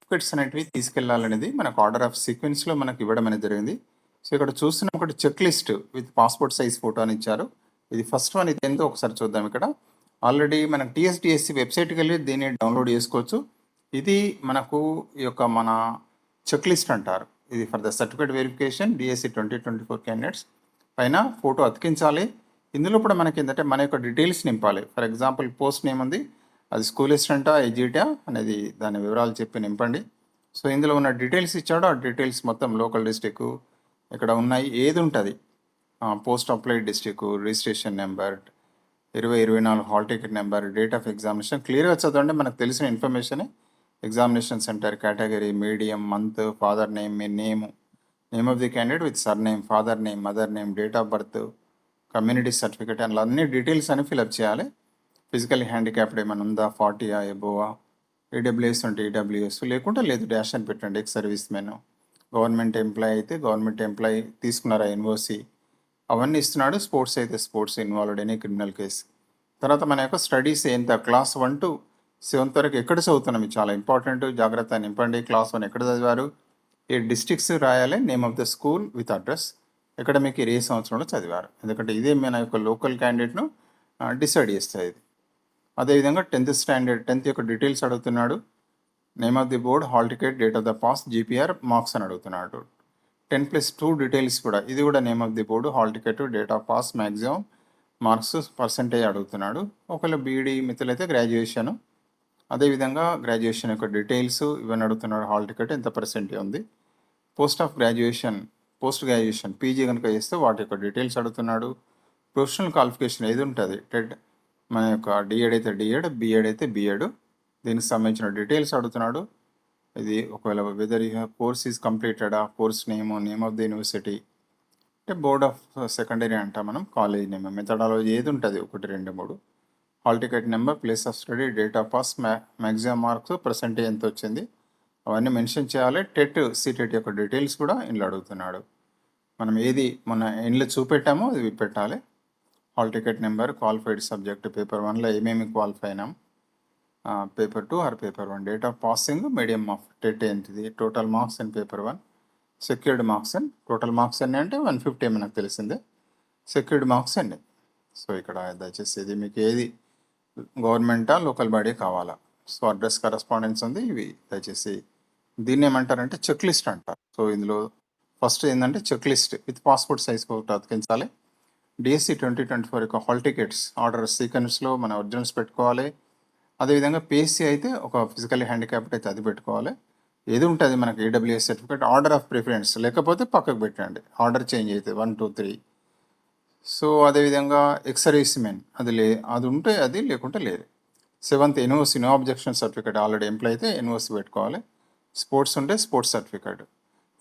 Certificates అనేటివి తీసుకెళ్లాలనేది మనకు order of సీక్వెన్స్‌లో మనకి ఇవ్వడం అనేది జరిగింది. సో, ఇక్కడ చూస్తున్న ఒకటి check list with passport size photo అని ఇచ్చారు. ఇది ఫస్ట్ వన్ ఇదేందో ఒకసారి చూద్దాం ఇక్కడ. ఆల్రెడీ మనకు టీఎస్‌డీఎస్‌సీ వెబ్‌సైట్‌కెళ్ళి దీన్ని డౌన్‌లోడ్ చేసుకోవచ్చు. ఇది మనకు ఈ యొక్క మన చెక్ లిస్ట్ అంటారు. ఇది for the certificate verification DSC 2024 candidates పైన ఫోటో అతికించాలి. ఇందులో కూడా మనకేందంటే మన యొక్క డీటెయిల్స్ నింపాలి. ఫర్ ఎగ్జాంపుల్ పోస్ట్ నేమ్ ఉంది. అది స్కూల్ అసిస్టెంటా, ఎగ్జిటా అనేది దాని వివరాలు చెప్పి నింపండి. సో, ఇందులో ఉన్న డీటెయిల్స్ ఇచ్చాడు. ఆ డీటెయిల్స్ మొత్తం లోకల్ డిస్ట్రిక్ట్ ఇక్కడ ఉన్నాయి. ఏది ఉంటుంది post applied district, registration number, 2024 hall ticket number, date of examination క్లియర్గా చదవండి. మనకు తెలిసిన information examination centre, category, medium, month, father name, me name of the candidate with sir name, father name, mother name, date of birth, community certificate అలా అన్ని details అని fill up చేయాలి. Physically handicapped ఏమైనా ఉందా, 40 ఎబోవా, ఈడబ్ల్యూఎస్ ఉంటే ఈడబ్ల్యూఎస్, లేకుంటే లేదు dash అని పెట్టండి. Ex service men, government employee అయితే గవర్నమెంట్ ఎంప్లాయీ తీసుకున్నారా ఎన్ఓసి, అవన్నీ ఇస్తున్నాడు. స్పోర్ట్స్ అయితే sports, involved any criminal case. తర్వాత మన యొక్క స్టడీస్ ఎంత, క్లాస్ 1 to 7th వరకు ఎక్కడ చదువుతున్నాం, ఇది చాలా ఇంపార్టెంట్, జాగ్రత్త నింపండి. క్లాస్ 1 ఎక్కడ చదివారు, ఏ డిస్ట్రిక్ట్స్ రాయాలి, name of the school with address, ఎక్కడ మీకు ఏ సంవత్సరంలో చదివారు, ఎందుకంటే ఇదే మన యొక్క లోకల్ క్యాండిడేట్ను డిసైడ్ చేస్తుంది ఇది. అదేవిధంగా 10th స్టాండర్డ్ 10th యొక్క డీటెయిల్స్ అడుగుతున్నాడు. Name of the board, hall ticket, date of the pass, GPR, marks అని అడుగుతున్నాడు. 10+2 డీటెయిల్స్ కూడా, ఇది కూడా name of the board, hall ticket, date of pass, maximum marks, percentage అడుగుతున్నాడు. ఒకవేళ బీఈడీ మిత్రులైతే గ్రాడ్యుయేషను, అదేవిధంగా గ్రాడ్యుయేషన్ యొక్క డీటెయిల్స్ ఇవన్నీ అడుగుతున్నాడు. హాల్ టికెట్ ఎంత పర్సెంటేజ్ ఉంది, పోస్ట్ గ్రాడ్యుయేషన్ పీజీ కనుక చేస్తే వాటి యొక్క డీటెయిల్స్ అడుగుతున్నాడు. ప్రొఫెషనల్ క్వాలిఫికేషన్ ఏది ఉంటుంది, టెడ్, మన యొక్క డిఎడ్ అయితే డిఎడ్, బిఎడ్ అయితే బిఎడ్, దీనికి సంబంధించిన డీటెయిల్స్ అడుగుతున్నాడు. ఇది ఒకవేళ వెదర్ కోర్స్ ఈజ్ కంప్లీటెడ్, ఆ course name of the university, అంటే బోర్డ్ ఆఫ్ సెకండరీ అంటాం మనం, కాలేజ్ నేమ్, మెథడాలజీ ఏది ఉంటుంది 1, 2, 3, hall ticket number, place of study, date of pass, maximum marks, percentage ఎంత వచ్చింది, అవన్నీ మెన్షన్ చేయాలి. టెట్, సీటెట్ యొక్క డీటెయిల్స్ కూడా ఇందులో అడుగుతున్నాడు. మనం ఏది మన ఇంట్లో చూపెట్టామో అది పెట్టాలి. Hall ticket number, qualified subject, paper 1లో ఏమేమి క్వాలిఫై అయినాం, paper 2 or paper 1, date of passing, medium of TET ఏంటిది, total marks and paper 1, secured marks and total marks అన్నీ అంటే 150 మనకు తెలిసిందే, సెక్యూర్డ్ మార్క్స్ అండి. సో, ఇక్కడ దయచేసి ఇది మీకు ఏది గవర్నమెంటా లోకల్ బాడీ కావాలా, సో అడ్రస్ కరస్పాండెన్స్ ఉంది. ఇవి దయచేసి దీన్ని ఏమంటారంటే చెక్ లిస్ట్ అంటారు. సో, ఇందులో ఫస్ట్ ఏంటంటే check list with passport size photo అతికించాలి. డిఎస్సి 2024 యొక్క హాల్ టికెట్స్ ఆర్డర్ సీక్వెన్స్లో మన ఒరిజినల్స్ పెట్టుకోవాలి. అదేవిధంగా పిఎస్సి అయితే ఒక ఫిజికల్లీ హ్యాండిక్యాప్డ్ అయితే అది పెట్టుకోవాలి. ఏది ఉంటుంది మనకి AWS certificate, order of preference, లేకపోతే పక్కకు పెట్టండి, ఆర్డర్ చేంజ్ అవుతుంది 1, 2, 3. సో, అదేవిధంగా ఎక్స్ సర్వీస్ మెన్ అది ఉంటే అది, లేకుంటే లేదు. 7th NOC, no objection certificate, already employee అయితే ఎన్ఓసి పెట్టుకోవాలి. స్పోర్ట్స్ ఉంటే స్పోర్ట్స్ సర్టిఫికేట్,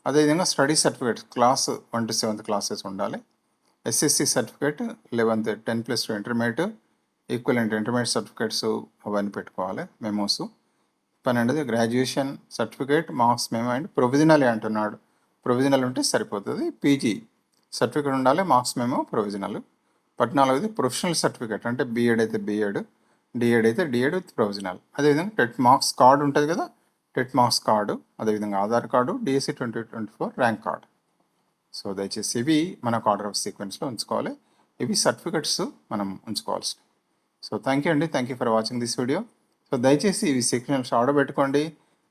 అదేవిధంగా study certificate class 1 to 7th classes ఉండాలి. SSC certificate 11th 10+2 intermediate, equivalent intermediate certificates అవన్నీ పెట్టుకోవాలి. Memos 12th graduation certificate, marks memo and provisional అంటున్నాడు. Provisional ఉంటే సరిపోతుంది. పీజీ సర్టిఫికేట్ ఉండాలి, marks memo, provisional. 14th professional certificate, అంటే BEd అయితే BEd, DEd అయితే డిఎడ్ విత్ ప్రొవిజనల్. అదేవిధంగా టెట్ మార్క్స్ కార్డు ఉంటుంది కదా, టెట్ మార్క్స్ కార్డు, అదేవిధంగా Aadhaar card, DSC 2024 rank card. So, దయచేసి ఇవి మనకు ఆర్డర్ ఆఫ్ సీక్వెన్స్లో ఉంచుకోవాలి. ఇవి సర్టిఫికెట్స్ మనం ఉంచుకోవాల్సి. So, thank you for watching this video. So, దయచేసి ఇవి సీక్వెన్స్ ఆర్డర్ పెట్టుకోండి.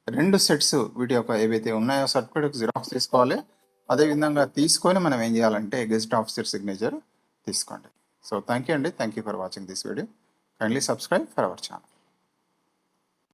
2 సెట్స్ వీటి యొక్క ఏవైతే ఉన్నాయో సర్టిఫికేట్ జిరాక్స్ తీసుకోవాలి. అదేవిధంగా తీసుకొని మనం ఏం చేయాలంటే గెజిట్ ఆఫీసర్ సిగ్నేచర్ తీసుకోండి. So, thank you for watching this video. Kindly subscribe for our channel.